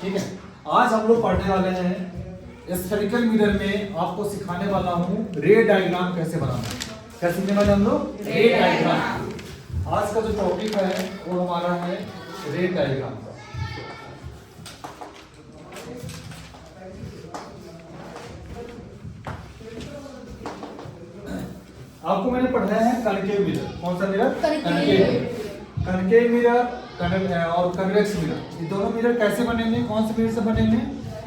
ठीक है, आज हम लोग पढ़ने वाले हैं स्फेरिकल मिरर में आपको सिखाने वाला हूँ रे डायग्राम कैसे बनाना। क्या सीखने वाले हम लोग? रे डायग्राम। आज का जो टॉपिक है वो हमारा है रे डायग्राम का। आपको मैंने पढ़ाया है कनकेव मिरर। कौन सा मिरर? कनकेव मिरर और कन्वेक्स मिरर। ये दोनों मिरर कैसे बनेंगे? कौन से मिरर से बनेंगे?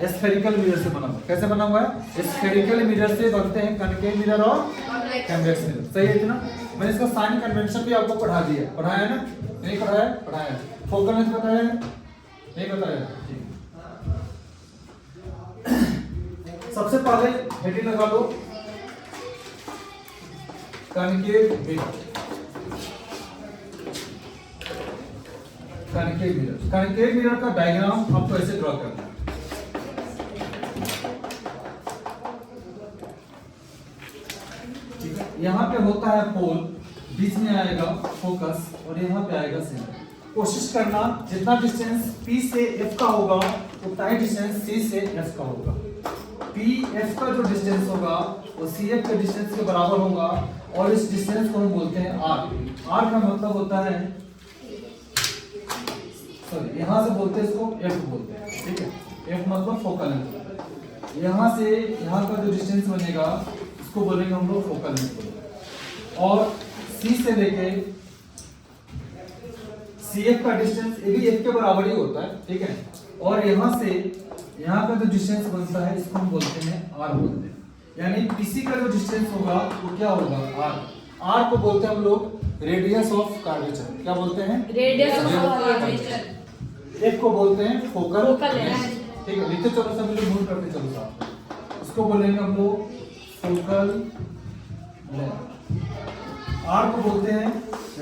स्फेरिकल मिरर से बना हुआ। कैसे बना हुआ है? स्फेरिकल मिरर से बनते हैं कनकेव मिरर और कन्वेक्स मिरर। सही है ना? मैंने इसका साइन कन्वेंशन भी आपको पढ़ा दिया। पढ़ाया है ना? नहीं पढ़ाया? पढ़ाया। फोकल लेंथ बताया है? नहीं बताया? सबसे पहले हेडिंग लगा लो कनकेव मिरर। कनकेव मिरर का डायग्राम आपको ऐसे ड्रॉ करना है। ठीक है, यहाँ पे होता है पोल, बीच में आएगा फोकस और यहाँ पे आएगा सेंटर। कोशिश करना जितना डिस्टेंस P से F का होगा उतना ही डिस्टेंस C से F का होगा। P F का जो डिस्टेंस होगा वो CF के डिस्टेंस के बराबर होगा और इस डिस्टेंस को हम बोलते हैं R। R का मतलब होता है, सॉरी यहाँ से बोलते हैं इसको F बोलते हैं। ठीक है, F मतलब फोकल लेंथ। यहाँ से यहाँ का जो डिस्टेंस बनेगा इसको बोलेंगे हम लोग फोकल लेंथ। और C से लेके CF का डिस्टेंस ये भी F के बराबर ही होता है। ठीक है, और यहाँ से यहाँ का जो डिस्टेंस बनता है इसको हम बोलते हैं R बोलते हैं। यानी PC का जो डिस्टेंस होगा वो क्या होगा? R। R को बोलते हैं हम लोग रेडियस ऑफ कर्वेचर। क्या बोलते हैं? Radius of curvature. F को बोलते हैं फोकल लेंथ। ठीक है, लिखते चलो सब लोग नोट करते चलो साथ। इसको बोलेंगे हम लोग फोकल लेंथ। R को बोलते हैं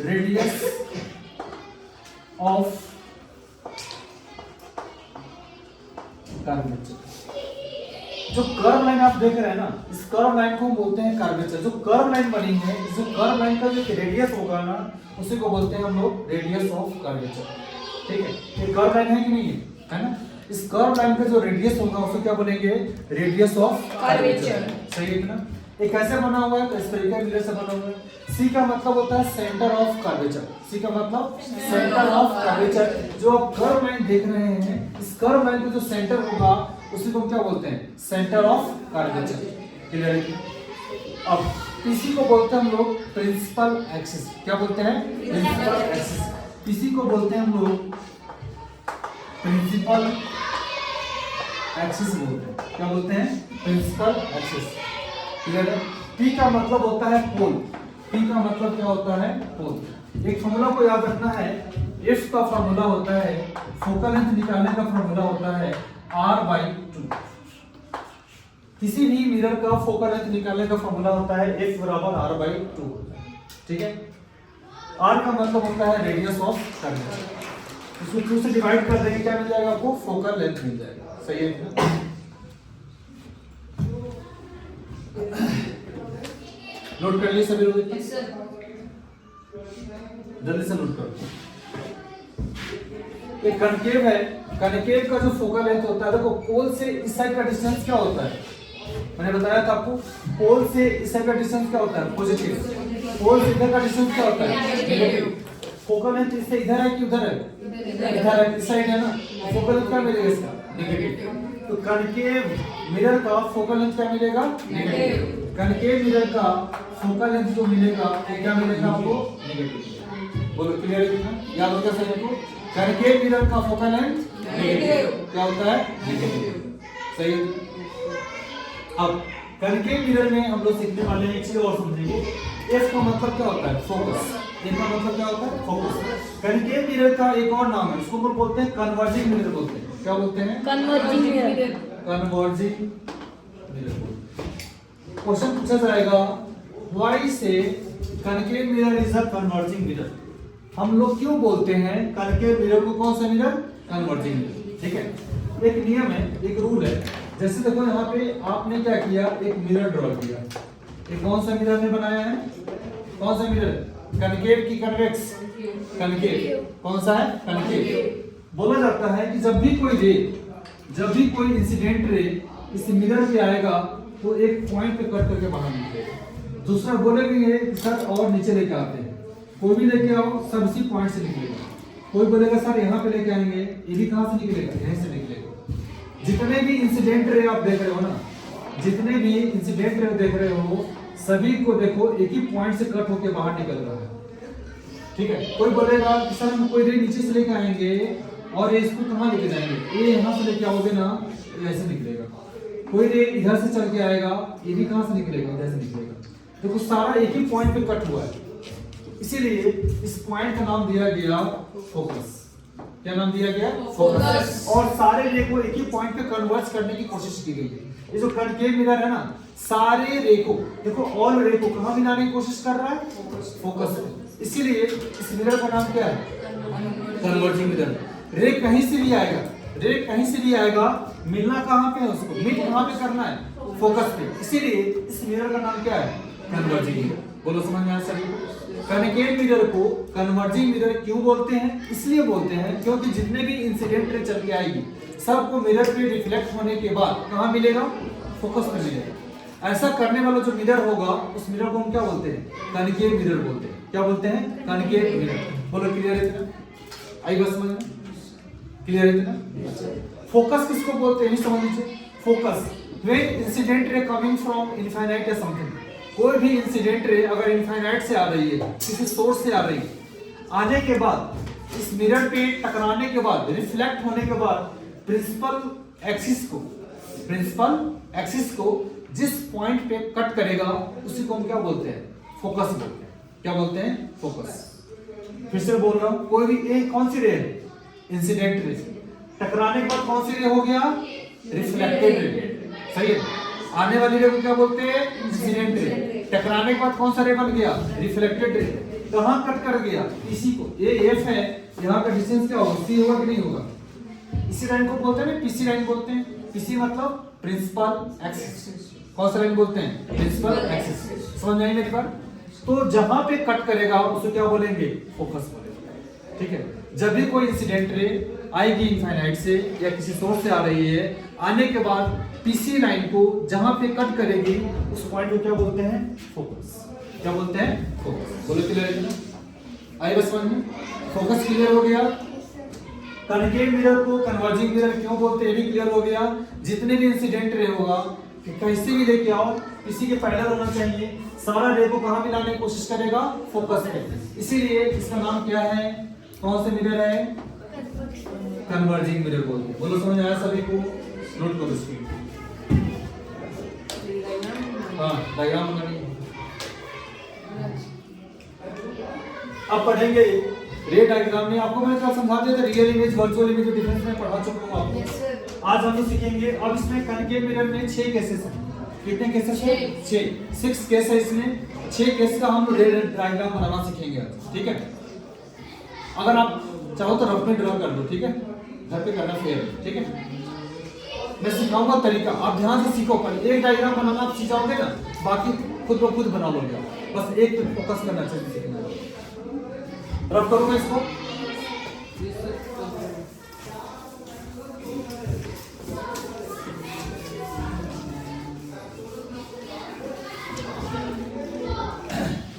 रेडियस ऑफ कर्वेचर। जो कर्व लाइन आप देख रहे हैं ना, इस कर्व लाइन को हम बोलते हैं कर्वेचर। जो कर्व लाइन बनी है, जो कर्व लाइन का जो रेडियस होगा ना उसी को बोलते हैं हम लोग रेडियस ऑफ कर्वेचर। ठीक है, ये कर्व लाइन है कि नहीं है ना? इस कर्व लाइन का जो रेडियस होगा उसे क्या बोलेंगे? Radius of curvature. सही है ना? ये कैसे बना हुआ है? तो स्फेरिकल मिरर से बना हुआ है। C का मतलब होता है सेंटर ऑफ कर्वेचर। C का मतलब सेंटर ऑफ कर्वेचर। जो आप कर्व लाइन देख रहे हैं, इस कर्व लाइन का जो सेंटर होगा उसी को क्या बोलते हैं? Centre of curvature. क्लियर है? अब PC को बोलते हैं हम लोग प्रिंसिपल एक्सिस। क्या बोलते हैं? Principal axis. PC को बोलते हैं हम लोग प्रिंसिपल एक्सिस बोलते हैं। क्या बोलते हैं? Principal axis. क्लियर है? P का मतलब होता है पोल। P का मतलब क्या होता है? पोल। एक फॉर्मूला को याद रखना है। F का फॉर्मूला होता है, फोकल लेंथ निकालने का फॉर्मूला होता है R/2। किसी भी मिरर का फोकल लेंथ निकालने का फॉर्मूला होता है F बराबर R/2। ठीक है, R का मतलब होता है रेडियस ऑफ कर्वेचर। इसको 2 से डिवाइड कर देंगे, क्या मिल जाएगा आपको? फोकल लेंथ मिल जाएगा। सही है ना? नोट कर लिए सभी लोग? जल्दी से नोट करो। एक कनकेव है, कनकेव का जो फोकल लेंथ होता है, देखो पोल से इस साइड का डिस्टेंस क्या होता है? मैंने बताया था आपको, पोल से इस साइड का डिस्टेंस क्या होता है? पॉजिटिव। पोल से इधर का डिस्टेंस क्या होता है? नेगेटिव। फोकल लेंथ इससे इधर है कि उधर है? इधर है, इस साइड है ना। फोकल लेंथ क्या मिलेगा इसका? नेगेटिव। तो कनकेव मिरर का फोकल लेंथ क्या मिलेगा? नेगेटिव। कनकेव मिरर का फोकल लेंथ जो मिलेगा वो क्या मिलेगा आपको? नेगेटिव। बोलो क्लियर है कितना? याद हो गया सभी को? कनकेव मिरर का फोकल लेंथ नेगेटिव। क्या होता है? नेगेटिव। सही है? अब कनकेव मिरर में हम लोग सीखने वाले हैं एक चीज और समझेंगे। F का मतलब क्या होता है? फोकस। F का मतलब क्या होता है? फोकस। कनकेव मिरर का एक और नाम है, इसको बोलते हैं कन्वर्जिंग मिरर बोलते हैं। क्या बोलते हैं? Converging mirror. Converging mirror. Question पूछा जाएगा व्हाई से concave mirror is a converging mirror. हम लोग क्यों बोलते हैं कनकेव मिरर को? कौन सा मिरर? Converging mirror. ठीक है, एक नियम है, एक रूल है। जैसे देखो यहाँ पे आपने क्या किया? एक मिरर ड्रॉ किया। ये कौन सा मिरर ने बनाया है? कौन सा मिरर? कनकेव की कन्वेक्स? कनकेव। कौन सा है? कनकेव। बोला जाता है कि जब भी कोई रे जब भी कोई इंसिडेंट रे इस मिरर पे आएगा तो एक पॉइंट पे कट करके बाहर निकलेगा। दूसरा बोलेंगे कि सर और नीचे लेके आते हैं, कोई भी लेके आओ सब इसी पॉइंट से निकलेगा। कोई बोलेगा सर यहाँ पे लेके आएंगे, ये भी कहाँ से निकलेगा, यहीं से निकलेगा। जितने भी इंसिडेंट रे आप देख रहे हो ना, जितने भी इंसिडेंट रे देख रहे हो सभी को देखो एक ही पॉइंट से कट होके बाहर निकल रहा है, ठीक है। कोई बोलेगा कि सर हम कोई रे नीचे से लेके आएंगे और ये इसको कहाँ लेके जाएंगे, ये यहाँ से लेके आओगे ना, ये ऐसे निकलेगा। कोई रे इधर से चल के आएगा, ये भी कहाँ से निकलेगा, इधर से निकलेगा। देखो सारा एक ही पॉइंट पे कट हुआ है, इसीलिए इस पॉइंट का नाम दिया गया फोकस। क्या नाम दिया गया? फोकस। और सारे रे को एक ही पॉइंट पे कन्वर्ज करने की कोशिश की गई है। ये जो कनकेव मिरर है ना, सारे रे को देखो, ऑल रे को कहाँ मिलाने की कोशिश कर रहा है? फोकस पे। इसीलिए इस मिरर का नाम क्या है? Converging mirror. रे कहीं से भी आएगा, रे कहीं से भी आएगा, मिलना कहाँ पे है उसको, मिल कहाँ पे करना है? फोकस पे। इसीलिए इस मिरर का नाम क्या है? Converging mirror. बोलो समझ में आया सभी को? कनकेव मिरर को कन्वर्जिंग मिरर क्यों बोलते हैं? इसलिए बोलते हैं क्योंकि जितने भी इंसिडेंट रे चल के आएगी सबको मिरर पे रिफ्लेक्ट होने के बाद कहाँ मिलेगा? फोकस पे मिलेगा। ऐसा करने वाला जो मिरर होगा उस मिरर को हम क्या बोलते हैं? कनकेव मिरर बोलते हैं। क्या बोलते हैं? Concave mirror. बोलो क्लियर है इतना? आई बस समझ में? क्लियर है इतना? फोकस किसको बोलते हैं समझ लीजिए। Focus when incident ray coming from infinite या समथिंग, कोई भी इंसिडेंट रे अगर इनफाइनाइट से आ रही है, किसी सोर्स से आ रही है, आने के बाद इस मिरर पे टकराने के बाद, रिफ्लेक्ट होने के बाद प्रिंसिपल एक्सिस को जिस पॉइंट पे कट करेगा उसी को हम क्या बोलते हैं? फोकस बोलते हैं। क्या बोलते हैं? फोकस। फिर से बोल रहा हूं, कोई भी एक कौन सी रे है? Incident ray. टकराने के बाद कौन सी रे हो गया? Reflected ray. सही है। आने वाली रे को क्या बोलते हैं? Incident ray. टकराने के बाद कौन सा रे बन गया? Reflected ray. कहां कट कर गया? पीसी को। ये एफ है, यहां का डिस्टेंस क्या होगा? सी होगा कि नहीं होगा? इसी लाइन को बोलते हैं ना पीसी लाइन बोलते हैं। पीसी मतलब प्रिंसिपल एक्सिस। कौन सा लाइन बोलते हैं? Principal axis. समझ में आई मेरी बात? तो जहां पे कट करेगा उसको क्या बोलेंगे? फोकस बोलेंगे। ठीक है। जब भी कोई इंसिडेंट रे आएगी इनफाइनाइट से या किसी सोर्स से आ रही है, आने के बाद पीसी लाइन को जहां पे कट करेगी उस पॉइंट को क्या बोलते हैं? फोकस। क्या बोलते हैं? फोकस। बोलो क्लियर है? आई बस समझ में? फोकस क्लियर हो गया। कनकेव मिरर को कन्वर्जिंग मिरर क्यों बोलते हैं ये भी क्लियर हो गया। जितने भी इंसिडेंट रे होगा कहीं से भी लेके आओ, किसी के पैरेलल होना चाहिए, सारा रे को कहां मिलाने की कोशिश करेगा? फोकस पे। इसीलिए इसका नाम क्या है? कौन से मिरर है? कन्वर्जिंग मिरर बोलते हैं। बोलो समझ आया सभी को? नोट करो इसको। हाँ, डायग्राम बनाइए। अब पढ़ेंगे रे डायग्राम में। आपको मैंने कल समझा दिया था रियल इमेज वर्चुअल इमेज के डिफरेंस में पढ़ा चुका हूं आपको। आज हम लोग सीखेंगे। अब इसमें कनकेव मिरर में 6 केसेस हैं। कितने केसेस हैं? 6 केस है इसमें। 6 केस का हम रे डायग्राम बनाना सीखेंगे आज। ठीक है। अगर आप चाहो तो रफ में ड्रॉ कर दो, ठीक है, घर पे करना फेयर है। ठीक है। मैं सिखाऊंगा तरीका, आप ध्यान से सीखो। पहले एक डायग्राम बनाना आप सीख जाओगे ना, बाकी खुद ब खुद बना लोगे। बस एक पे फोकस करना चाहिए सीखना। रफ करूंगा इसको।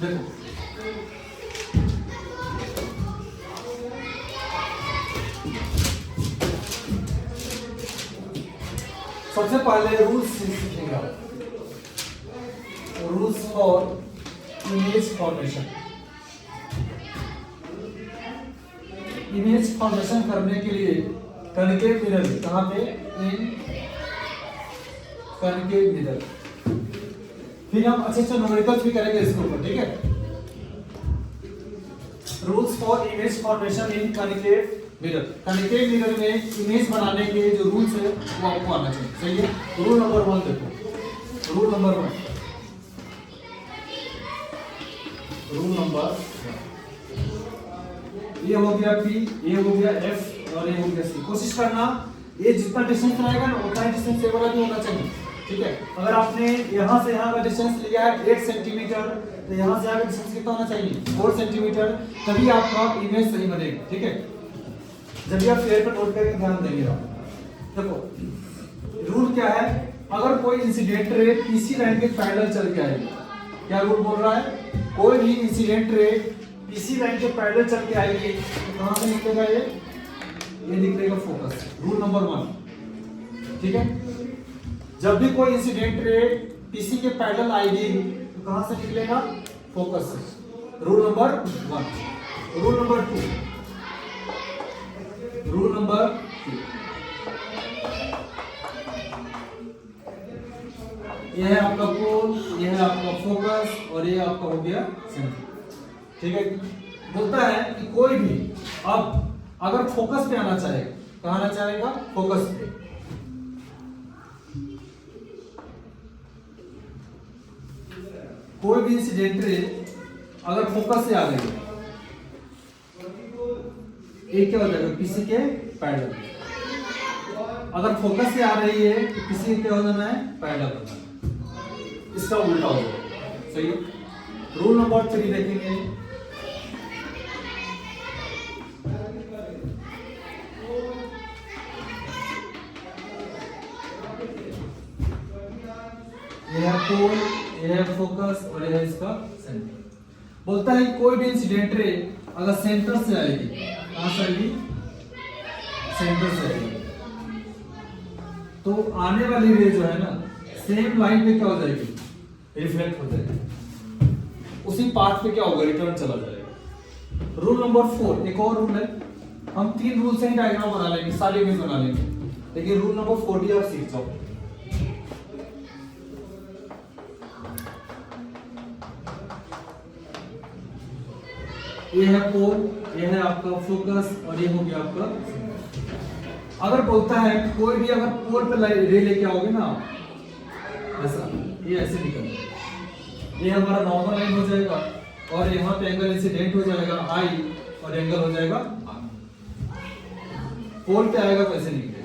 देखो सबसे पहले रूल्स सीखेंगे आप। Rules for image formation. Image formation करने के लिए कनकेव मिरर कहां पे? इन कनकेव मिरर। फिर हम अच्छे अच्छे न्यूमेरिकल्स भी करेंगे इसके ऊपर। ठीक है। Rules for image formation in concave mirror. Concave mirror में इमेज बनाने के जो रूल्स है वो आपको आना चाहिए। सही है। रूल नंबर 1 देखो। Rule number 1। रूल नंबर ये हो गया P, ये हो गया F और ये हो गया C। कोशिश करना ये जितना डिस्टेंस रहेगा ना उतना ही डिस्टेंस ये वाला भी होना चाहिए। ठीक है। अगर आपने यहाँ से यहाँ का डिस्टेंस लिया है 8 सेंटीमीटर, तो यहाँ से यहाँ का डिस्टेंस कितना होना चाहिए? 4 सेंटीमीटर। तभी आपका इमेज सही बनेगा। ठीक है। जब भी आप फेयर पर नोट करके ध्यान देंगे आप। देखो रूल क्या है, अगर कोई इंसिडेंट रे पीसी लाइन के पैरेलल चल के आएगी, क्या रूल बोल रहा है, कोई भी इंसिडेंट रे पीसी लाइन के पैरेलल चल के आएगी तो कहां से निकलेगा, ये निकलेगा फोकस। रूल नंबर 1, ठीक है। जब भी कोई इंसिडेंट रे पीसी के पैरेलल आएगी तो कहां से निकलेगा, फोकस से। Rule number 1। Rule number 2, rule number 2, ये है आपका पोल, ये है आपका फोकस और ये आपका हो गया सेंटर, ठीक है। बोलता है कि कोई भी अब अगर फोकस पे आना चाहेगा, कहां आना चाहेगा, फोकस पे, कोई भी इंसिडेंट रे अगर फोकस से आ गई ये क्या हो जाएगा, पीसी के पैरेलल। अगर फोकस से आ रही है तो पीसी क्या हो जाना है, पैरेलल होना है, इसका उल्टा हो जाएगा, सही है। रूल नंबर 3 देखेंगे, ये है पोल, ये है फोकस और ये है इसका सेंटर। बोलता है कोई भी इंसिडेंट रे अगर सेंटर से आएगी, कहां से आएगी, सेंटर से आएगी, तो आने वाली रे जो है ना सेम लाइन पे क्या हो जाएगी, रिफ्लेक्ट हो जाएगी, उसी पाथ पे क्या होगा, रिटर्न चला जाएगा। रूल नंबर 4 एक और रूल है, हम 3 रूल से ही डायग्राम बना लेंगे, सारी इमेज बना लेंगे, लेकिन रूल नंबर 4 भी आप सीख जाओ। ये है पोल, ये है आपका फोकस और ये हो गया आपका। अगर बोलता है कोई भी अगर पोल पे रे लेके आओगे ना ऐसा, ये ऐसे निकल, ये हमारा नॉर्मल लाइन हो जाएगा और यहाँ पे एंगल इंसिडेंट हो जाएगा आई और एंगल हो जाएगा आर। पोल पे आएगा तो ऐसे निकलेगा।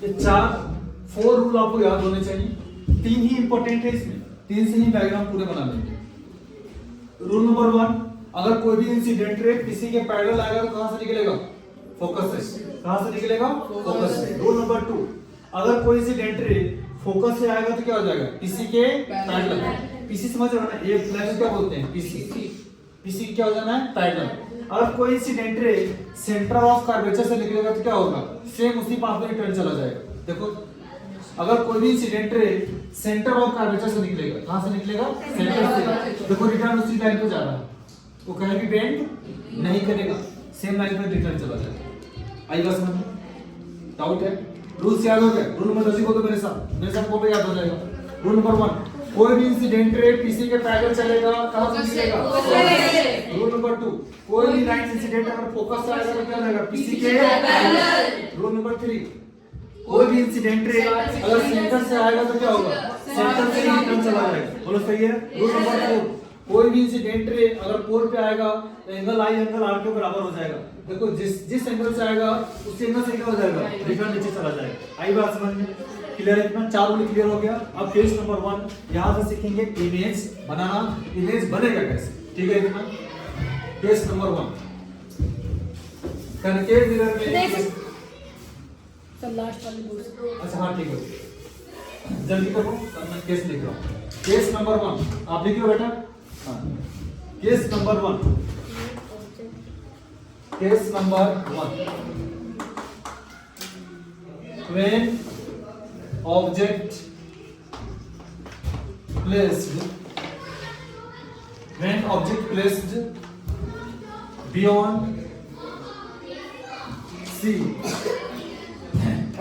ये 4 रूल आपको याद होने चाहिए, 3 ही इंपॉर्टेंट है इसमें, 3 से ही डायग्राम पूरे बना लेंगे। रूल नंबर 1, अगर कोई भी इंसिडेंट रे किसी के पैरेलल आएगा तो कहां से निकलेगा, फोकस से। कहां से निकलेगा, फोकस से। रूल नंबर 2, अगर कोई इंसिडेंट रे फोकस से आएगा तो क्या हो जाएगा, किसी के पैरेलल। पीसी समझ रहे हो ना, ये प्लस क्या बोलते हैं, पीसी। पीसी क्या हो जाना है, पैरेलल। अगर कोई incident ray centre of curvature से निकलेगा तो क्या होगा, सेम उसी पाथ में रिटर्न चला जाएगा। देखो अगर कोई भी incident ray centre of curvature से निकलेगा, कहां से निकलेगा, सेंटर से, देखो रिटर्न उसी लाइन पे जा रहा है, वो कहीं भी बेंड नहीं करेगा, सेम लाइन पे रिटर्न चला जाएगा। आई बात समझ में, डाउट है, रूल्स याद हो गए। रूल नंबर 10 बोलो मेरे साथ बोलो, याद हो जाएगा। रूल नंबर 1, कोई भी इंसिडेंट रे पीसी के पैरेलल चलेगा, कहां से निकलेगा, रूल नंबर 2, कोई भी लाइन इंसिडेंट अगर फोकस से आएगा तो क्या जाएगा, पीसी के पैरेलल। रूल नंबर 3, कोई भी इंसिडेंट रे अगर सेंटर से आएगा तो क्या होगा, सेंटर से ही रिटर्न चला जाएगा। बोलो सही है। रूल नंबर 4, कोई भी इंसिडेंट रे अगर पोल पे आएगा तो एंगल आई एंगल आर के बराबर हो जाएगा। देखो जिस एंगल से आएगा उस एंगल से क्या हो जाएगा, रिटर्न नीचे चला जाएगा। आई बात समझ में, क्लियर है इतना, 4 रूल क्लियर हो गया। अब केस नंबर 1 यहां से सीखेंगे इमेज बनाना, इमेज बनेगा कैसे, ठीक है इतना। केस नंबर 1 करके मिरर में, सब लास्ट वाली बोल। अच्छा हाँ ठीक है, जल्दी करो, मैं केस लिख रहा हूँ। केस नंबर 1 आप लिख लो बेटा। हाँ, case number 1, case number 1, when object placed beyond C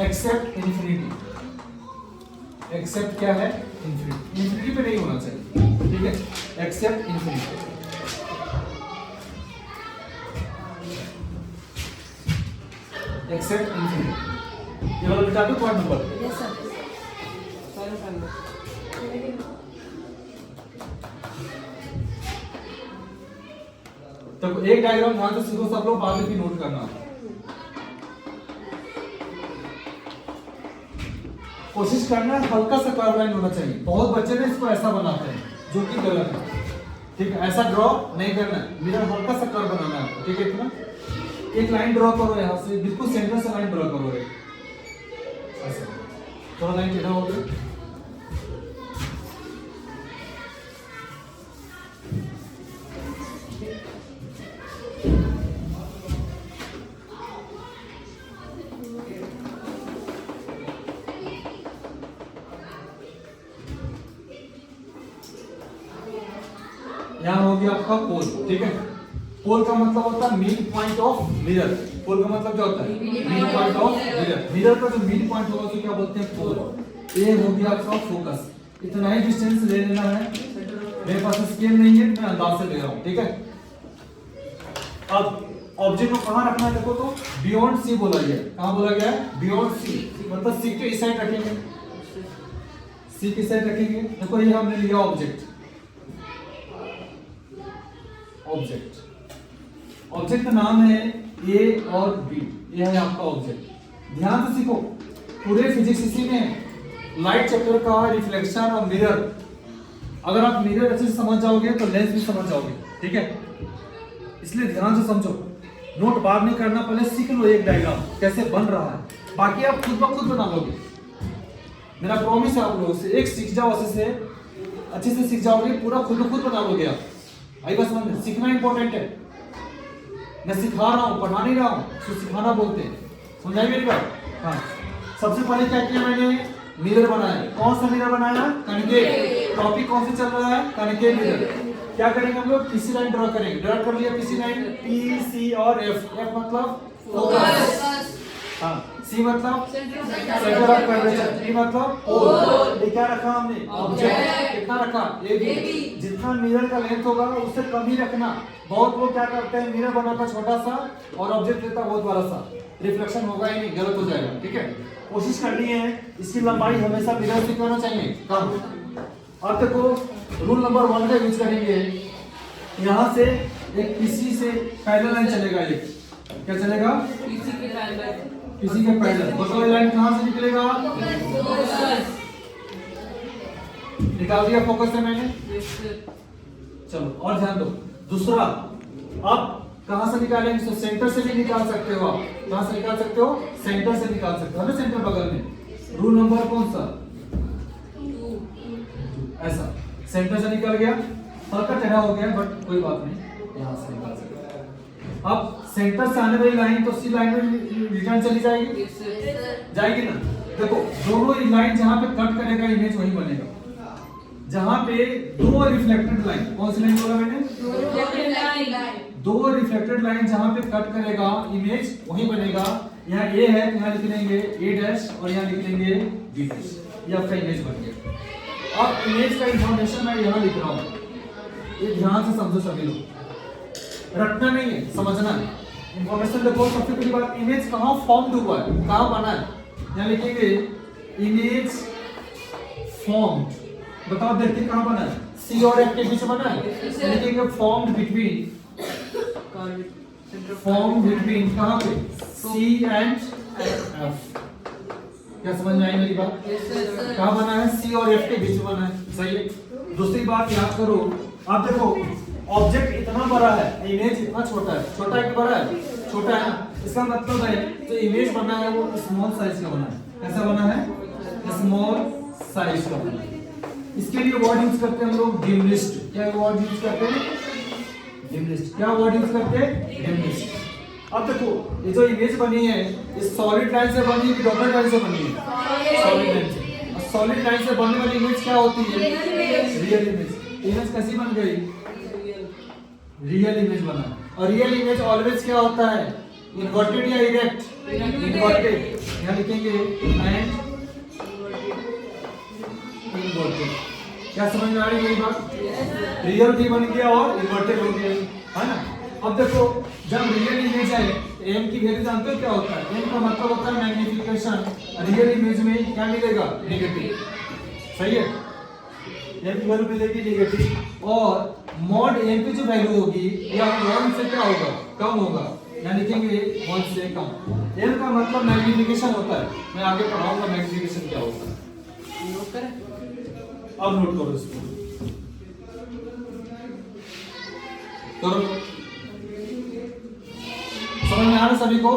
except infinity, except क्या है, इंफिनिटी, इंफिनिटी पे नहीं होना चाहिए, ठीक है, एक्सेप्ट इंफिनिटी। एक्सेप्ट इंफिनिटी, ये वाला बिटा दो पॉइंट नंबर। यस सर, तो एक डायग्राम ध्यान से सीखो सब लोग, बाद में भी नोट करना। कोशिश करना हल्का सा कर्व लाइन होना चाहिए, बहुत बच्चे ने इसको ऐसा बनाते हैं। जो कि गलत है। ठीक है, ऐसा ड्रॉ नहीं करना है, मिरर हल्का सा कर्व बनाना है आपको। ठीक है, इतना एक लाइन ड्रॉ करो यहाँ से, बिल्कुल सेंटर से लाइन ड्रॉ करो ऐसे, थोड़ा लाइन टेढ़ा हो गया। यहाँ हो गया आपका पोल। ठीक है, पोल का मतलब होता है मिड पॉइंट ऑफ मिरर। पोल का मतलब क्या होता है? Mid point of mirror. Mirror का जो मिड पॉइंट होगा तो क्या बोलते हैं? पोल। ये हो गया आपका फोकस। इतना ही डिस्टेंस ले लेना है। मेरे पास स्केल नहीं है, मैं अंदाज से ले रहा हूँ। ठीक है, अब ऑब्जेक्ट को कहाँ रखना है देखो तो बियॉन्ड सी बोला गया है। कहाँ बोला गया है? बियॉन्ड सी, मतलब सी के इस साइड रखेंगे, सी की साइड रखेंगे। देखो ये हमने लिया ऑब्जेक्ट, ऑब्जेक्ट का नाम है ए और बी। ये है आपका ऑब्जेक्ट। ध्यान से सीखो, पूरे फिजिक्स इसी में लाइट चैप्टर का रिफ्लेक्शन और मिरर। अगर आप मिरर अच्छे से समझ जाओगे तो लेंस भी समझ जाओगे। ठीक है, इसलिए ध्यान से समझो, नोट बाद में करना, पहले सीख लो एक डायग्राम कैसे बन रहा है, बाकी आप खुद ब खुद बना लोगे। मेरा प्रॉमिस है आप लोगों से, एक सीख जाओ अच्छे से सीख जाओगे, पूरा खुद ब खुद बना लोगे आप। आई बस समझ, सीखना इंपॉर्टेंट है। मैं सिखा रहा हूँ, पढ़ा नहीं रहा हूँ, तो सिखाना बोलते हैं। समझाई मेरी बात? हाँ, सबसे पहले क्या किया मैंने? मिरर बनाया। कौन सा मिरर बनाया? कॉन्केव। टॉपिक कौन से चल रहा है? Concave mirror. क्या करेंगे हम लोग? पीसी लाइन ड्रॉ करेंगे। ड्रॉ कर लिया पीसी लाइन, पी सी और एफ। एफ मतलब फोकस, हाँ, सी मतलब सेंटर ऑफ कर्वेचर, पी मतलब पोल। ये क्या रखा हमने? ऑब्जेक्ट। कितना रखा? A B. जितना मिरर का लेंथ होगा उससे कम ही रखना। बहुत लोग क्या करते हैं, मिरर बनाता छोटा सा और ऑब्जेक्ट लेता बहुत बड़ा सा, रिफ्लेक्शन होगा ही नहीं, गलत हो जाएगा। ठीक है, कोशिश करनी है इसकी लंबाई हमेशा मिरर से करना चाहिए कम। अब देखो रूल नंबर 1 का यूज करेंगे। यहाँ से एक पीसी से पैरेलल लाइन चलेगा। ये क्या चलेगा? पीसी के पैरेलल। बताओ ये लाइन कहाँ से निकलेगा? निकाल दिया फोकस से मैंने। चलो और ध्यान दो, दूसरा अब कहां से निकालेंगे? तो सेंटर से भी निकाल सकते हो आप। कहां से निकाल सकते हो? सेंटर से निकाल सकते हो ना, सेंटर बगल में। रूल नंबर कौन सा? 2। ऐसा सेंटर से निकल गया, हल्का टेढ़ा हो गया बट कोई बात नहीं, यहां से निकाल सकते हो। अब सेंटर से आने वाली लाइन तो सी लाइन में रिटर्न चली जाएगी, जाएगी ना। देखो दोनों लाइन जहां पे कट करेगा इमेज वही बनेगा, जहां पे दो रिफ्लेक्टेड लाइन। कौन सी लाइन बोला मैंने? दो रिफ्लेक्टेड लाइन जहां पे कट करेगा इमेज वही बनेगा। यहाँ ए है, यहाँ लिख लेंगे ए डैश और यहाँ लिख लेंगे बी डैश। ये आपका इमेज बन गया। अब इमेज का इंफॉर्मेशन मैं यहाँ लिख रहा हूँ, ये ध्यान से समझो सभी लोग, रटना नहीं है, समझना है। इंफॉर्मेशन देखो, सबसे पहली बात इमेज कहाँ फॉर्म हुआ है, कहाँ बना है। यहाँ लिखेंगे इमेज फॉर्म। बताओ देखते कहाँ बना है? सी और एफ के बीच बना है। लिखेंगे फॉर्म बिटवीन, फॉर्म बिटवीन कहाँ पे? सी एंड एफ। क्या समझ में आई मेरी बात? कहाँ बना है? सी और एफ के बीच बना है। सही है। दूसरी बात याद करो, आप देखो ऑब्जेक्ट इतना बड़ा है, इमेज इतना छोटा है। छोटा है कि बड़ा है? छोटा है ना। इसका मतलब है जो इमेज बना है वो स्मॉल साइज का बना है। कैसा बना है? स्मॉल साइज का बना है। इसके लिए वर्ड यूज करते हैं हम लोग डिमलिस्ट। क्या वर्ड यूज करते हैं? डिमलिस्ट। क्या वर्ड यूज करते हैं? डिमलिस्ट। अब देखो ये जो इमेज बनी है ये सॉलिड लाइन से बनी है कि डॉटेड लाइन से बनी है? सॉलिड लाइन से। सॉलिड लाइन से बनने वाली इमेज क्या होती है? Real image. इमेज कैसी बन गई? रियल इमेज बना। और रियल इमेज ऑलवेज क्या होता है? इन्वर्टेड या इरेक्ट? इन्वर्टेड। यहाँ लिखेंगे एंड इन्वर्टेड। क्या समझ में आ रही है मेरी बात? रियल भी बन गया और इन्वर्टेड हो गया, है ना। अब देखो जब रियल इमेज है, एम की वैल्यू जानते हो क्या होता है? एम का मतलब होता है मैग्निफिकेशन। रियल इमेज में क्या मिलेगा? नेगेटिव। सही है, एम की वैल्यू मिलेगी नेगेटिव। और मॉड एम की जो वैल्यू होगी या 1 से क्या होगा? कम होगा। यहाँ लिखेंगे 1 से कम। एम का मतलब मैग्निफिकेशन होता है। मैं आगे पढ़ाऊंगा मैग्निफिकेशन क्या होता है। अब नोट करो इसको। करो। समझ में आ रहा सभी को?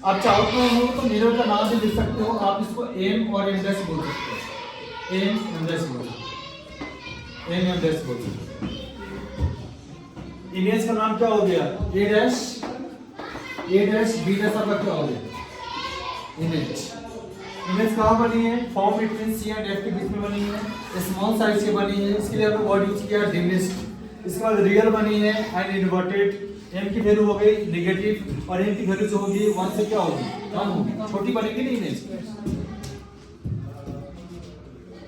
आप चाहो तो मिरर का नाम भी लिख सकते हो, आप इसको एम और एम डैश बोल सकते हो, एम एम डैश बोल सकते हो, एम एम डैश बोल सकते हो। इमेज का नाम क्या हो गया? ए डैश बी डैश आपका क्या हो गया? इमेज। इमेज कहाँ बनी है? Form between C and F के बीच में बनी है, स्मॉल साइज की बनी है, इसके लिए हमने वर्ड यूज किया डिमिनिश्ड। इसके बाद रियल बनी है एंड इन्वर्टेड। एम की वैल्यू हो गई नेगेटिव और एम की वैल्यू जो होगी 1 से क्या होगी? कम होगी, छोटी बनेगी नहीं इमेज।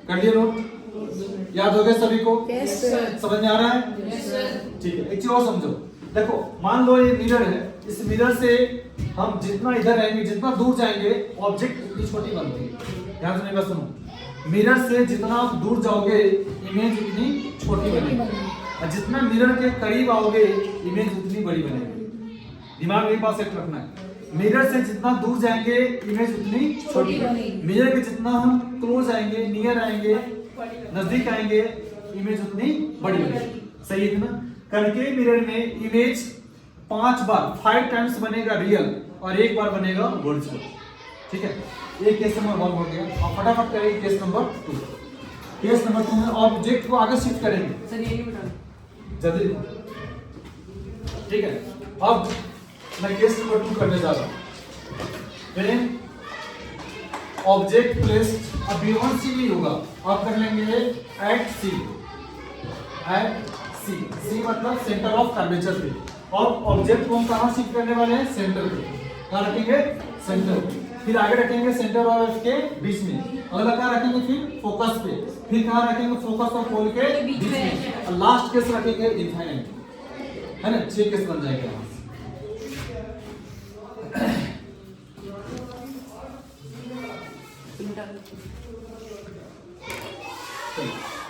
कर लिया नोट? याद हो गया सभी को? Yes sir. समझ में आ रहा है? Yes sir. ठीक है, एक चीज और समझो। देखो मान लो ये मिरर है, इस मिरर से हम जितना इधर आएंगे, जितना दूर जाएंगे, ऑब्जेक्ट उतनी छोटी बनती है। ध्यान से मेरी बात सुनो। मिरर से जितना आप दूर जाओगे, इमेज उतनी छोटी बनेगी, और जितना मिरर के करीब आओगे, इमेज उतनी बड़ी बनेगी। दिमाग में पास सेट रखना है। मिरर से जितना दूर जाएंगे, इमेज उतनी छोटी बनेगी। मिरर के जितना हम क्लोज आएंगे, नियर आएंगे, नजदीक आएंगे, इमेज उतनी बड़ी बनेगी। सही है ना? कनकेव मिरर में इमेज 5 टाइम्स बनेगा रियल और 1 बार बनेगा वर्चुअल। ठीक है, ये केस नंबर 1 हो गया। अब फटाफट करेंगे केस नंबर 2। केस नंबर 2 में ऑब्जेक्ट को आगे शिफ्ट करेंगे। सर ये नहीं बता जल्दी। ठीक है, अब मैं केस नंबर 2 करने जा रहा हूं। ऑब्जेक्ट प्लेस्ड, अब B1 C नहीं होगा, आप कर लेंगे at C। At C, C मतलब सेंटर ऑफ कर्वेचर पे। और ऑब्जेक्ट को हम कहां शिफ्ट करने वाले हैं? सेंटर पे। कहां रखेंगे? सेंटर पे। फिर आगे रखेंगे सेंटर और एफ के बीच में। अगला कहां रखेंगे? फिर फोकस पे। फिर कहां रखेंगे? फोकस और पोल के बीच में। और लास्ट केस रखेंगे इनफाइनाइट, है ना? 6 केस बन जाएगा यहां से।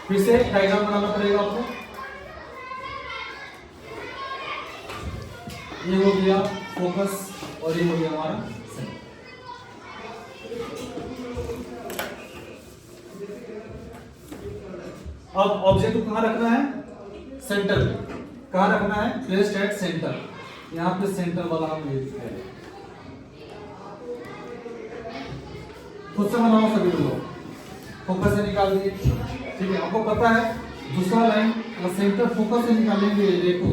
फिर से डायग्राम बनाना पड़ेगा आपको। ये हो गया फोकस और ये हो गया हमारा सेंटर। अब ऑब्जेक्ट को कहां रखना है? सेंटर पे। कहां रखना है? Placed at centre. यहां पे सेंटर वाला हम यूज करें। खुद से बनाओ सभी लोग, फोकस से निकाल दिए। ठीक है, आपको पता है दूसरा लाइन और सेंटर फोकस से निकालेंगे। देखो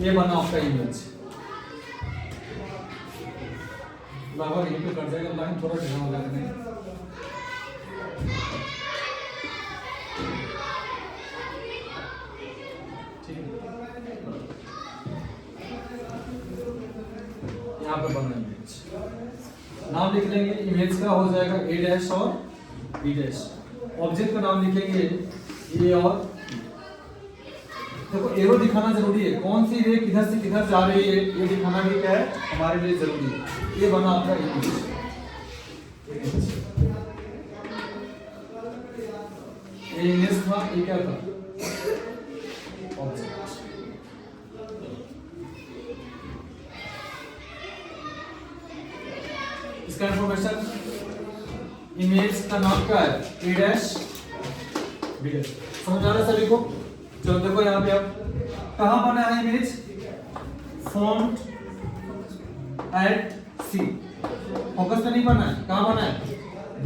ये बना आपका इमेज। बाबा यहीं पे कट जाएगा, लाइन थोड़ा ढीला हो जाएगा। ठीक है, यहाँ पे बना इमेज। नाम लिख लेंगे इमेज का, हो जाएगा ए डैश और बी डैश। ऑब्जेक्ट का नाम लिखेंगे ए और। देखो एरो दिखाना जरूरी है, कौन सी रे किधर से किधर जा रही है ये दिखाना भी क्या है? हमारे लिए जरूरी है। ये बना आपका इमेज। ये इमेज था, ये क्या था? ऑब्जेक्ट। इसका इंफॉर्मेशन, इमेज का नाम क्या है? ए डैश बी डैश। समझ आ रहा है सभी को? चलो देखो यहाँ पे अब कहां बना है image? Formed at C. Focus पे नहीं बना है, कहां बना है?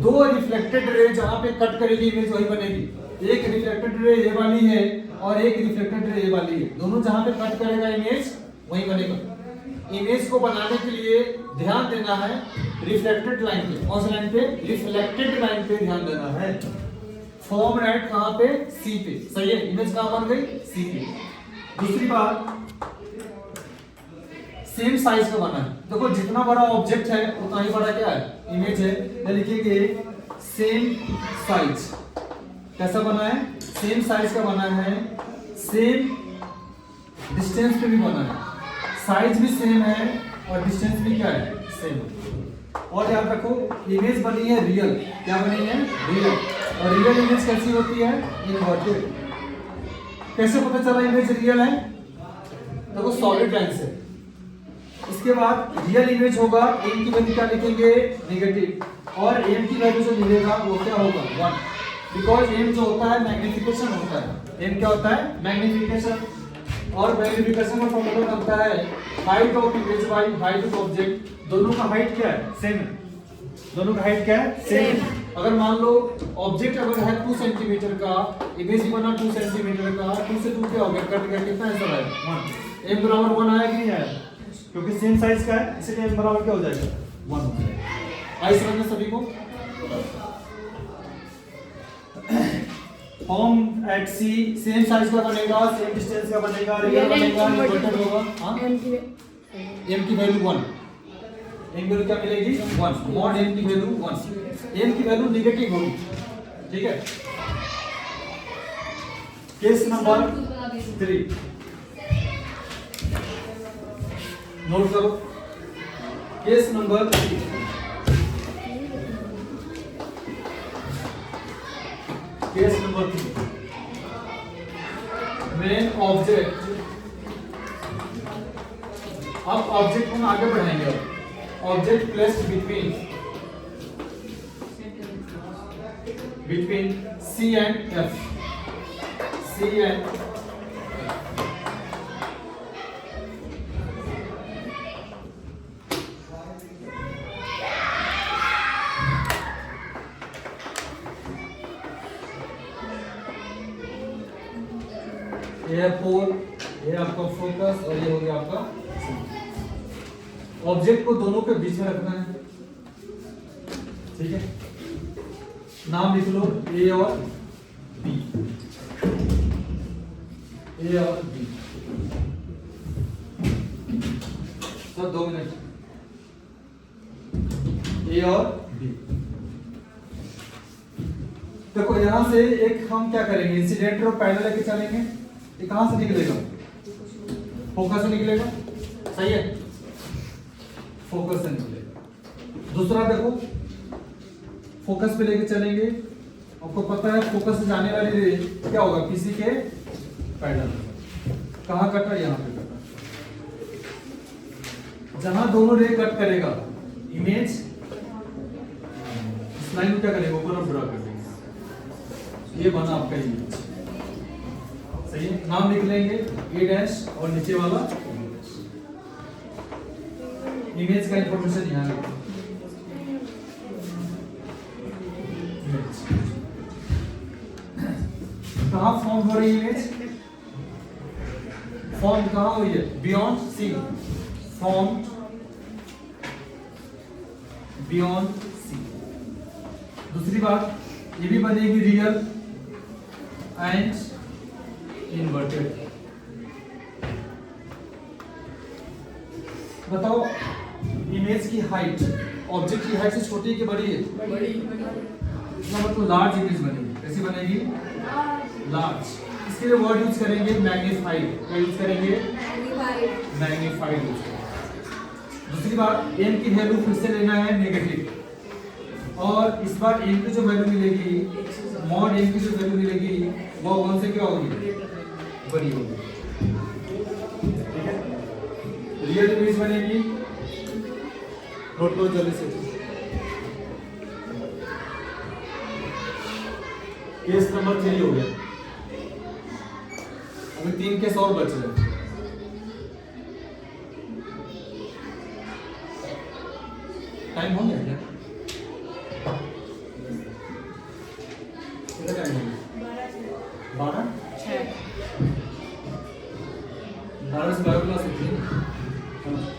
2 रिफ्लेक्टेड रे जहां पे कट करेगी इमेज वही बनेगी। एक रिफ्लेक्टेड रे ये वाली है और एक रिफ्लेक्टेड रे ये वाली है। दोनों जहां पे कट करेगा इमेज वही बनेगा। इमेज को बनाने के लिए ध्यान देना है रिफ्लेक्टेड लाइन पे। कौन सी लाइन पे? रिफ्लेक्टेड लाइन पे ध्यान देना है। फॉर्म एट कहां पे? सी पे। सही है, इमेज कहां बन गई? सी पे। दूसरी बात, सेम साइज का बना है। देखो जितना बड़ा ऑब्जेक्ट है उतना ही बड़ा क्या है? इमेज है। तो लिखिए सेम साइज। कैसा बना है? सेम साइज का बना है, सेम डिस्टेंस पे भी बना है। साइज भी सेम है और डिस्टेंस भी क्या है? सेम। और याद रखो इमेज बनी है रियल। क्या बनी है? रियल। और रियल इमेज कैसी होती है? इन्वर्टेड। कैसे पता चला इमेज रियल है? देखो सॉलिड लाइन से। इसके बाद रियल इमेज होगा, एम की वैल्यू क्या लिखेंगे, नेगेटिव, और एम की वैल्यू जो मिलेगा वो क्या होगा, 1, बिकॉज एम जो होता है मैग्निफिकेशन होता है। एम क्या होता है, मैग्निफिकेशन, और मैग्निफिकेशन का फॉर्मूला बनता है height of image by height of object. दोनों का हाइट क्या है, सेम है, दोनों का हाइट क्या है, सेम। अगर मान लो ऑब्जेक्ट अगर है 2 सेंटीमीटर का, इमेज बना 2 सेंटीमीटर का, 2 से 2 क्या हो गया, कट गया, कितना आंसर आया, 1। m बराबर 1 आया कि नहीं आया, क्योंकि सेम साइज का है, इसलिए m बराबर क्या हो जाएगा, 1 हो जाएगा। आई समझ में सभी को। फॉर्म एट सी सेम साइज का बनेगा, सेम डिस्टेंस का बनेगा, रियल बनेगा, इन्वर्टेड होगा। हां, m की वैल्यू 1, m की वैल्यू क्या मिलेगी, 1, मॉड m की वैल्यू 1, m की वैल्यू नेगेटिव होगी, ठीक है। केस नंबर 3 नोट करो, case number 3। Case number 3 main object. अब ऑब्जेक्ट को हम आगे बढ़ाएंगे। Object placed between C and F, C and ये है पोल, ये आपका फोकस, और ये हो गया आपका। ऑब्जेक्ट को दोनों के बीच में रखना है, ठीक है। नाम लिख लो ए और बी, ए और बी। तो 2 मिनट, ए और बी। देखो यहां से एक हम क्या करेंगे, इंसिडेंट और पैरेलल लेके चलेंगे। ये कहां से निकलेगा, फोकस से निकलेगा, सही है, फोकस से निकलेगा। दूसरा देखो, फोकस पे लेके चलेंगे, आपको पता है फोकस से जाने वाली रे क्या होगा, किसी के पैरेलल। कहां कटा, यहां पे कटा। जहां दोनों रे कट करेगा, इमेज इस लाइन को क्या करेगा, ऊपर ड्रा कर देंगे, ये बना आपका इमेज, सही है। नाम लिख लेंगे ए डैश और नीचे वाला इमेज का इंफॉर्मेशन यहां लिखो। कहां फॉर्म हो रही है इमेज, फॉर्म कहां हुई है, beyond C, form beyond C. दूसरी बात, ये भी बनेगी रियल एंड इन्वर्टेड। बताओ इमेज की हाइट ऑब्जेक्ट की हाइट से छोटी है कि बड़ी है, बड़ी। इसका मतलब लार्ज इमेज बनेगी। कैसी बनेगी, लार्ज। इसके लिए वर्ड यूज करेंगे मैग्नीफाइड। क्या यूज करेंगे, मैग्नीफाइड यूज करेंगे। दूसरी बात, एम की वैल्यू फिर से लेना है नेगेटिव, और इस बार एम की जो वैल्यू मिलेगी, मॉड एम की जो वैल्यू मिलेगी वो 1 से क्या होगी, बड़ी होगी, ठीक है। रियल इमेज बनेगी, नोट लो जल्दी से। केस नंबर 3 हो गया, अभी 3 केस और बच रहे। टाइम हो गया क्या, कितना टाइम हो गया, 12 12 से 12 क्लास होती है,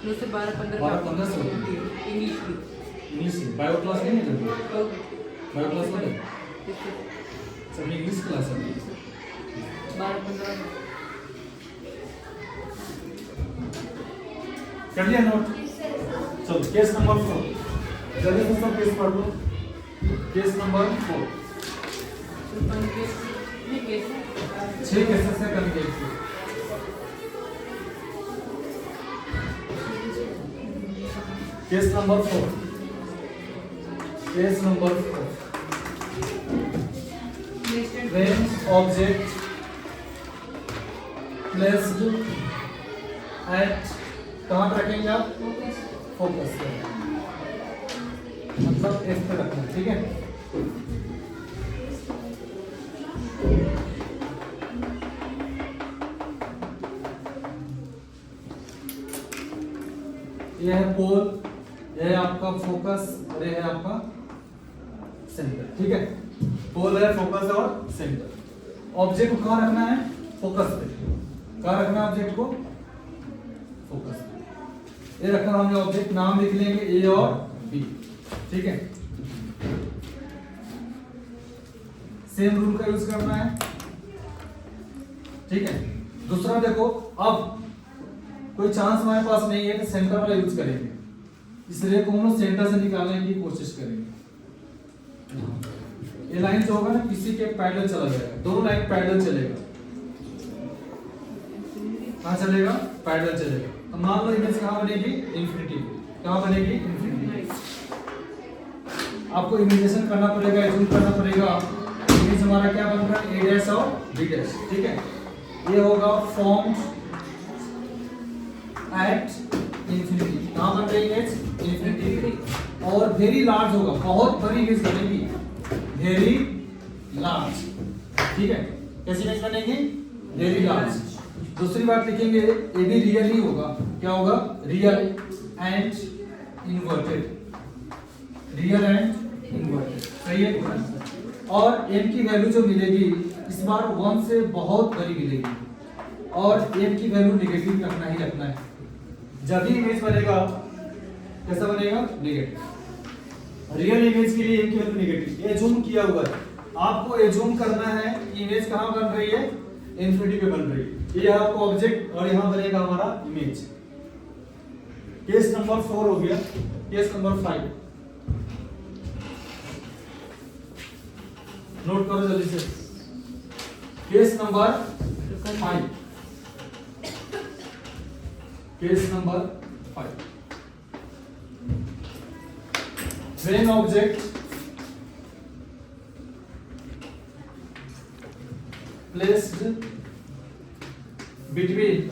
9 से 12 12-15 से होती है इंग्लिश की। बायो क्लास नहीं है, बायो क्लास में सब इंग्लिश क्लास है। 12-15 कर लिया नोट। चलो केस नंबर 4, जल्दी से सब केस पढ़ लो। केस नंबर 4, 6 केसेस है कल के। Case number 4, case number 4, when object placed at कहाँ पे रखेंगे आप? फोकस पे, मतलब एफ पे रखना है, ठीक है। ये है पोल, ये है आपका फोकस और ये है आपका सेंटर, ठीक है। पोल है, फोकस और सेंटर। ऑब्जेक्ट को कहाँ रखना है? फोकस पे। कहाँ रखना है ऑब्जेक्ट को? फोकस पे। ये रखना हमने ऑब्जेक्ट, नाम लिख लेंगे ए और बी, ठीक है। सेम रूल का यूज करना है, ठीक है। दूसरा देखो, अब कोई चांस हमारे पास नहीं है तो सेंटर वाला यूज करेंगे, इसलिए को हम लोग सेंटर से निकालने की कोशिश करेंगे। ये लाइन जो होगा ना किसी के पैरेलल चला जाएगा, दोनों लाइन पैरेलल चलेगा। कहाँ चलेगा? पैरेलल चलेगा। तो मान लो इमेज कहाँ बनेगी? इन्फिनिटी। कहाँ बनेगी? इन्फिनिटी। आपको इमेजिनेशन करना पड़ेगा, एज्यूम करना पड़ेगा। इमेज हमारा क्या बन रहा है? ए डैश और बी डैश, ठीक है। ये होगा फॉर्म्ड एट इन्फिनिटी। कहाँ बन रही है? इन्फिनिटी। और वेरी लार्ज होगा, बहुत बड़ी इमेज बनेगी, वेरी लार्ज, ठीक है। कैसी इमेज बनेगी? Very large. दूसरी बात लिखेंगे, ये भी रियल ही होगा। क्या होगा? Real and inverted. Real and inverted, सही है। और n की वैल्यू जो मिलेगी इस बार 1 से बहुत बड़ी मिलेगी, और n की वैल्यू नेगेटिव रखना ही रखना है। जब भी इमेज बनेगा कैसा बनेगा? नेगेटिव। रियल इमेज के लिए n की वैल्यू नेगेटिव। ये जूम किया हुआ है, आपको ये जूम करना है। इमेज कहाँ बन रही है? इन्फिनिटी पे बन रही है। ये आपका ऑब्जेक्ट और यहाँ बनेगा हमारा इमेज। केस नंबर 4 हो गया। केस नंबर 5 नोट करो जल्दी से। Case number 5, case number 5। When object placed between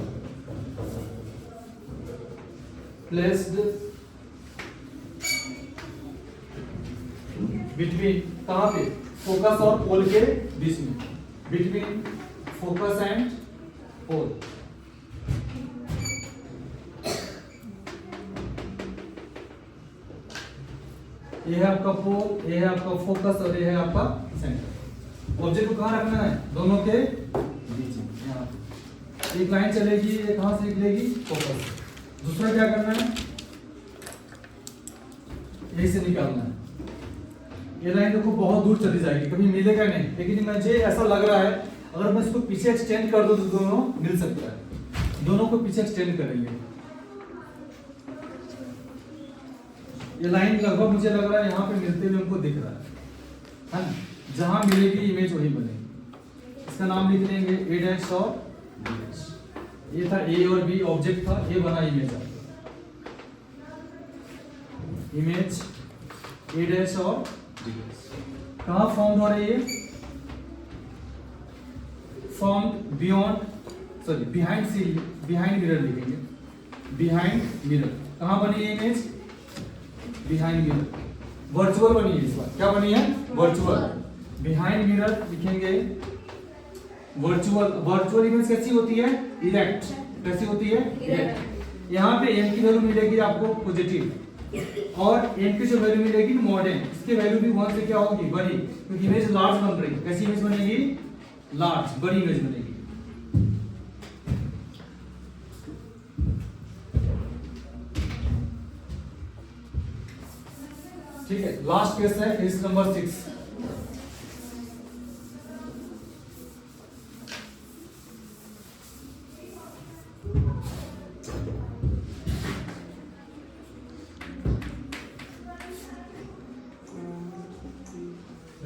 कहाँ पे? फोकस और पोल के बीच में, बिटवीन फोकस एंड पोल। ये है आपका पोल, ये है आपका फोकस और ये है आपका सेंटर। ऑब्जेक्ट को कहाँ रखना है? दोनों के बीच में। यहाँ एक लाइन चलेगी, ये कहाँ से निकलेगी? फोकस। दूसरा क्या करना है? यही से निकालना है। ये लाइन देखो बहुत दूर चली जाएगी, कभी मिलेगा नहीं, लेकिन मुझे ऐसा लग रहा है अगर मैं इसको पीछे एक्सटेंड कर दूं तो दोनों मिल सकता है। दोनों को पीछे एक्सटेंड करेंगे। ये लाइन लगभग मुझे लग रहा है यहाँ पे मिलते हुए हमको दिख रहा है ना? जहां मिलेगी इमेज वही बनेगी। इसका नाम लिख लेंगे ए डैश और बी डैश। ये था ए और बी, ऑब्जेक्ट था, ये बना इमेज। इमेज ए डैश और बी डैश कहाँ फॉर्म हो रही है? फॉर्म बियॉन्ड, सॉरी बिहाइंड सी, बिहाइंड मिरर लिखेंगे। बिहाइंड मिरर कहाँ बनी है इमेज? Behind mirror. वर्चुअल बनी है इस बार। क्या बनी है? वर्चुअल। बिहाइंड मिरर लिखेंगे वर्चुअल। वर्चुअल इमेज कैसी होती है? इरेक्ट। कैसी होती है? इरेक्ट। यहाँ पे n की वैल्यू मिलेगी आपको पॉजिटिव, और n की जो वैल्यू मिलेगी मॉडर्न, इसकी वैल्यू भी 1 से क्या होगी? बड़ी, क्योंकि इमेज लार्ज बन रही है। कैसी इमेज बनेगी? लार्ज, बड़ी इमेज बनेगी। ठीक है। लास्ट केस है case number 6।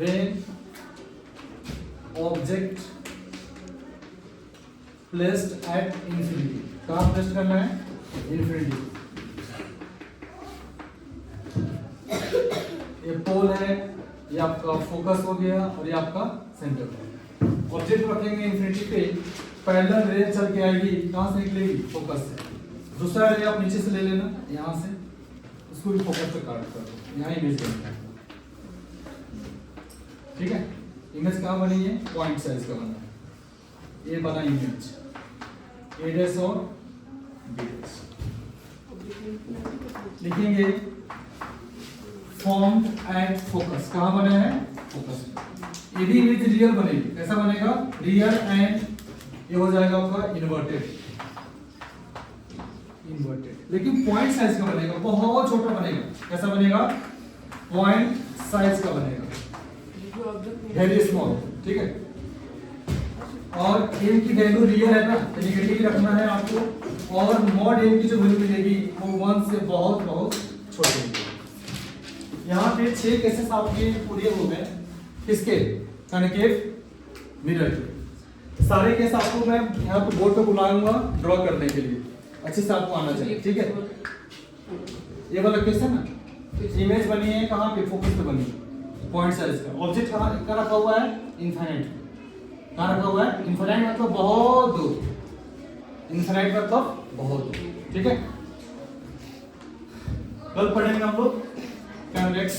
When object placed at infinity, कहाँ प्लेस करना है? इन्फिनिटी। ये पोल है, ये आपका फोकस हो गया और ये आपका सेंटर। ऑब्जेक्ट रखेंगे इन्फिनिटी पे, पैरेलल रे चल के आएगी, कहाँ से निकलेगी? फोकस से। दूसरा रे आप नीचे से ले लेना, यहाँ से उसको भी फोकस पे काट कर दो, यहाँ इमेज बनता है। ठीक है, इमेज कहाँ बनी है, पॉइंट साइज का बना है, ये बना इमेज ए डैश और बी डैश। लिखेंगे फॉर्म एट फोकस, कहाँ बना है, फोकस। ये भी इमेज रियल बनेगी, कैसा बनेगा, रियल एंड ये हो जाएगा आपका इन्वर्टेड, लेकिन पॉइंट साइज का बनेगा, बहुत छोटा बनेगा। कैसा बनेगा, पॉइंट साइज का बनेगा, वेरी स्मॉल। ठीक है, और m की वैल्यू रियल है ना, तो नेगेटिव रखना है आपको, और मॉड m की जो वैल्यू मिलेगी वो 1 से बहुत बहुत छोटी मिलेगी। यहाँ पे 6 केसेस आपके पूरे हो गए, किसके, कनकेव मिरर के। सारे केस आपको मैं यहाँ पे बोर्ड पे बुलाऊंगा ड्रॉ करने के लिए, अच्छे से आपको आना चाहिए। ठीक है, ये वाला केस है ना, इमेज बनी है कहाँ पे, फोकस पे बनी है, पॉइंट साइज का। ऑब्जेक्ट कहाँ रखा हुआ है, इनफाइनाइट। कहाँ रखा हुआ है, इनफाइनाइट मतलब बहुत दूर, इनफाइनाइट मतलब बहुत दूर। ठीक है, कल पढ़ेंगे हम लोग कॉन्वेक्स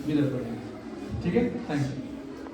मिरर पढ़ेंगे। ठीक है, थैंक यू।